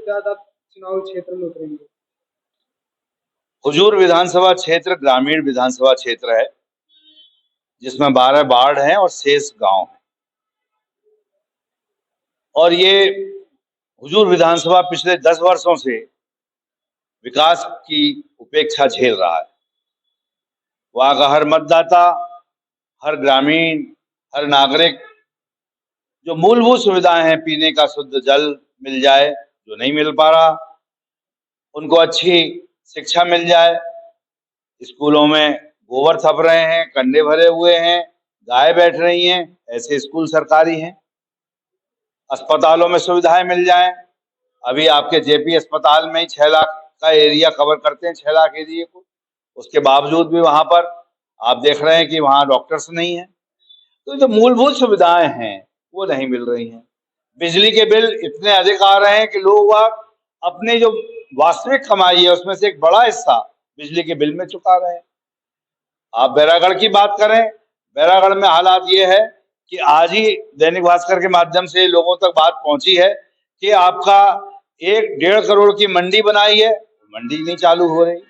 ज्यादा चुनाव क्षेत्र में उतरेंगे? हुजूर विधानसभा क्षेत्र ग्रामीण विधानसभा क्षेत्र है, जिसमें 12 वार्ड हैं और शेष गांव हैं। और ये हुजूर विधानसभा पिछले 10 वर्षों से विकास की उपेक्षा झेल रहा है। वहां का हर मतदाता, हर ग्रामीण, हर नागरिक जो मूलभूत सुविधाएं हैं, पीने का शुद्ध जल मिल जाए जो नहीं मिल पा रहा, उनको अच्छी शिक्षा मिल जाए, स्कूलों में गोबर थप रहे हैं, कंडे भरे हुए हैं, गाय बैठ रही हैं, ऐसे स्कूल सरकारी हैं। अस्पतालों में सुविधाएं मिल जाएं। अभी आपके जेपी अस्पताल में ही 6 लाख का एरिया कवर करते हैं, 6 लाख एरिया को। उसके बावजूद भी वहां पर आप देख रहे हैं कि वहां डॉक्टर्स नहीं है। तो जो मूलभूत सुविधाएं हैं वो नहीं मिल रही हैं। बिजली के बिल इतने अधिक आ रहे हैं कि लोग अपने जो वास्तविक कमाई है उसमें से एक बड़ा हिस्सा बिजली के बिल में चुका रहे हैं। आप बैरागढ़ की बात करें, बैरागढ़ में हालात ये है कि आज ही दैनिक भास्कर के माध्यम से लोगों तक बात पहुंची है कि आपका 1-1.5 करोड़ की मंडी बनाई है, मंडी नहीं चालू हो रही।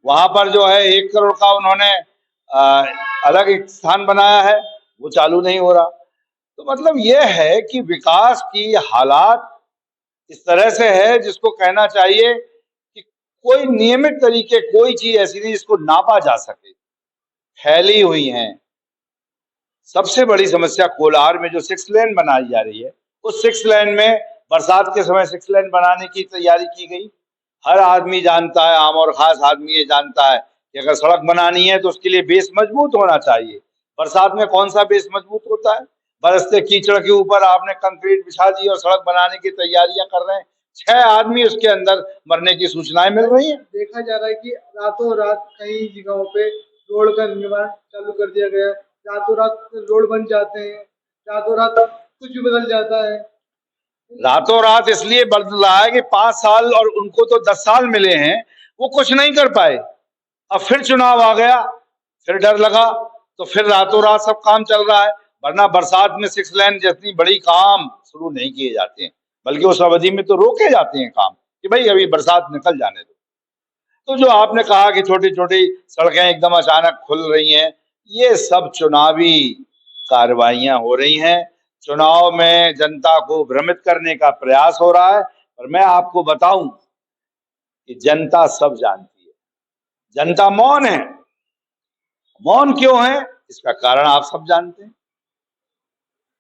वहां पर जो है 1 करोड़ का उन्होंने अलग एक स्थान बनाया है, वो चालू नहीं हो रहा। तो मतलब ये है कि विकास की हालात इस तरह से है जिसको कहना चाहिए कि कोई नियमित तरीके, कोई चीज ऐसी नहीं जिसको नापा जा सके, फैली हुई हैं। सबसे बड़ी समस्या कोलार में जो 6 लेन बनाई जा रही है, उस 6 लेन में बरसात के समय 6 लेन बनाने की तैयारी की गई। हर आदमी जानता है, आम और खास आदमी ये जानता है कि अगर सड़क बनानी है तो उसके लिए बेस मजबूत होना चाहिए। बरसात में कौन सा बेस मजबूत होता है? बरसते कीचड़ के ऊपर आपने कंक्रीट बिछा दी और सड़क बनाने की तैयारियां कर रहे हैं, 6 आदमी उसके अंदर मरने की सूचनाएं मिल रही हैं। देखा जा रहा है कि रातों रात कई जगहों पे रोड का निर्माण चालू कर दिया गया है, रातों रात रोड बन जाते हैं, रातों रात कुछ भी बदल जाता है। रातों रात इसलिए बदल रहा है कि 5 साल और उनको तो 10 साल मिले हैं, वो कुछ नहीं कर पाए। अब फिर चुनाव आ गया, फिर डर लगा, तो फिर रातों रात सब काम चल रहा है। वरना बरसात में 6 लेन जितनी बड़ी काम शुरू नहीं किए जाते हैं, बल्कि उस अवधि में तो रोके जाते हैं काम कि भाई अभी बरसात निकल जाने दो। तो जो आपने कहा कि छोटी छोटी सड़कें एकदम अचानक खुल रही हैं, ये सब चुनावी कार्रवाइयां हो रही हैं। चुनाव में जनता को भ्रमित करने का प्रयास हो रहा है। और मैं आपको बताऊं कि जनता सब जानती है, जनता मौन है। मौन क्यों है इसका कारण आप सब जानते हैं।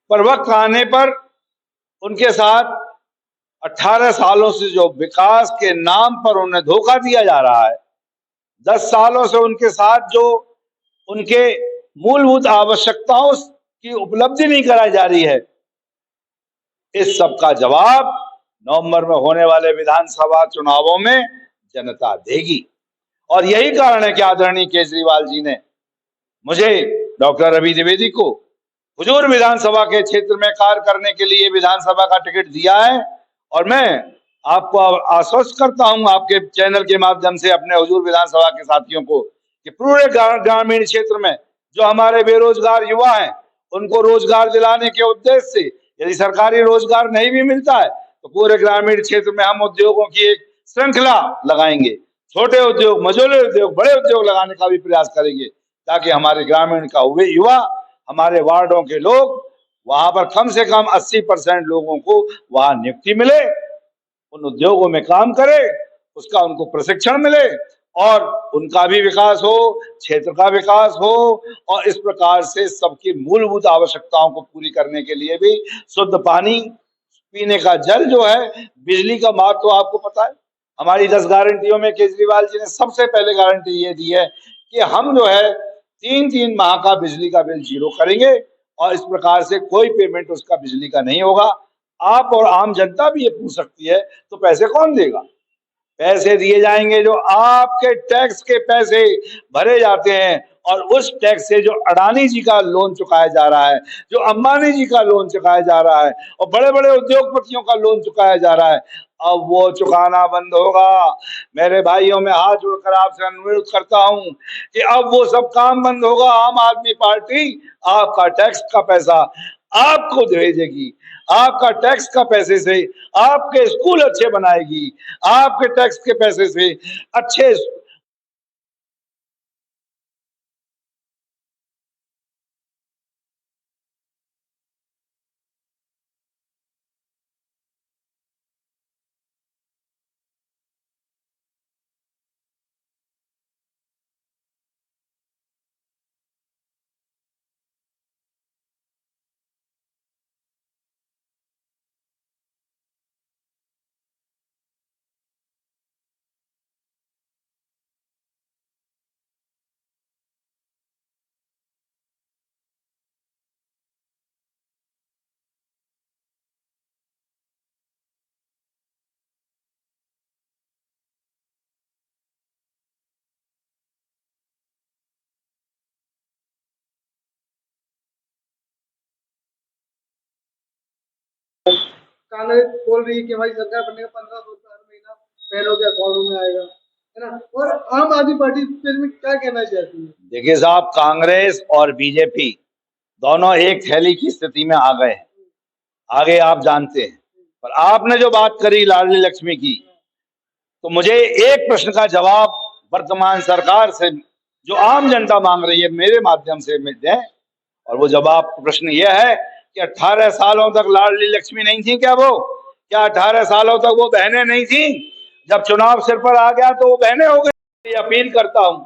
पर वक्त आने पर उनके साथ 18 सालों से जो विकास के नाम पर उन्हें धोखा दिया जा रहा है, 10 सालों से उनके साथ जो उनके मूलभूत आवश्यकताओं की उपलब्धि नहीं कराई जा रही है, इस सब का जवाब नवंबर में होने वाले विधानसभा चुनावों में जनता देगी। और यही कारण है कि आदरणीय केजरीवाल जी ने मुझे, डॉक्टर रवि द्विवेदी को, हुजूर विधानसभा के क्षेत्र में कार्य करने के लिए विधानसभा का टिकट दिया है। और मैं आपको आश्वस्त करता हूं आपके चैनल के माध्यम से अपने हुजूर विधानसभा के साथियों को कि पूरे ग्रामीण क्षेत्र में जो हमारे बेरोजगार युवा हैं, उनको रोजगार दिलाने के उद्देश्य से यदि सरकारी रोजगार नहीं भी मिलता है तो पूरे ग्रामीण क्षेत्र में हम उद्योगों की एक श्रृंखला लगाएंगे। छोटे उद्योग, मझोले उद्योग, बड़े उद्योग लगाने का भी प्रयास करेंगे, ताकि हमारे ग्रामीण का युवा, हमारे वार्डों के लोग, वहां पर कम से कम 80% लोगों को वहां नियुक्ति मिले, उन उद्योगों में काम करे, उसका उनको प्रशिक्षण मिले और उनका भी विकास हो, क्षेत्र का विकास हो। और इस प्रकार से सबकी मूलभूत आवश्यकताओं को पूरी करने के लिए भी शुद्ध पानी, पीने का जल जो है, बिजली का महत्व तो आपको पता है। हमारी 10 गारंटियों में केजरीवाल जी ने सबसे पहले गारंटी ये दी है कि हम जो है 3-3 माह का बिजली का बिल 0 करेंगे और इस प्रकार से कोई पेमेंट उसका बिजली का नहीं होगा। आप और आम जनता भी ये पूछ सकती है तो पैसे कौन देगा? पैसे दिए जाएंगे जो आपके टैक्स के पैसे भरे जाते हैं, और उस टैक्स से जो अडानी जी का लोन चुकाया जा रहा है, जो अंबानी जी का लोन चुकाया जा रहा है और बड़े बड़े उद्योगपतियों का लोन चुकाया जा रहा है, अब वो चुकाना बंद होगा। मेरे भाइयों, में हाथ जोड़कर आपसे अनुरोध करता हूं कि अब वो सब काम बंद होगा। आम आदमी पार्टी आपका टैक्स का पैसा आपको भेजेगी, आपका टैक्स का पैसे से आपके स्कूल अच्छे बनाएगी, आपके टैक्स के पैसे से अच्छे कांग्रेस बोल रही है कि हमारी सरकार बनने का 1500 हर महीना बहनों के अकाउंट में आएगा, है ना। और आम आदमी पार्टी इस में क्या कहना चाहती है? देखिए साहब, कांग्रेस और बीजेपी दोनों एक थैली की स्थिति में आ गए हैं, आगे आप जानते हैं। पर आपने जो बात करी लाडली लक्ष्मी की, तो मुझे एक प्रश्न का जवाब वर्तमान सरकार से जो आम जनता मांग रही है मेरे माध्यम से में दें। और वो जवाब प्रश्न यह है कि 18 सालों तक लाडली लक्ष्मी नहीं थी क्या? वो क्या 18 सालों तक वो बहनें नहीं थी? जब चुनाव सिर पर आ गया तो वो बहनें हो गई। अपील करता हूं,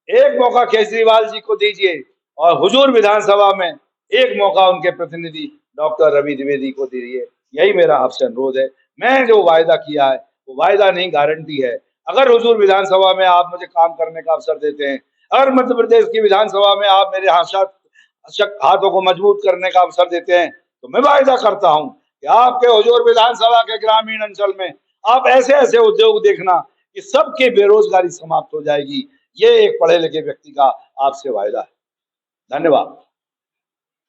एक मौका केजरीवाल जी को दीजिए और हुजूर विधानसभा में एक मौका उनके प्रतिनिधि डॉक्टर रवि द्विवेदी को दीजिए। यही मेरा आपसे अनुरोध है। मैं जो वायदा किया है वो वायदा नहीं, गारंटी है। अगर हुजूर विधानसभा में आप मुझे काम करने का अवसर देते हैं, अगर मध्य प्रदेश की विधानसभा में आप मेरे हाथों को मजबूत करने का अवसर देते हैं, तो मैं वायदा करता हूं कि आपके हुजूर विधानसभा के ग्रामीण अंचल में आप ऐसे ऐसे उद्योग देखना कि सबकी बेरोजगारी समाप्त हो जाएगी। ये एक पढ़े लिखे व्यक्ति का आपसे वायदा है। धन्यवाद।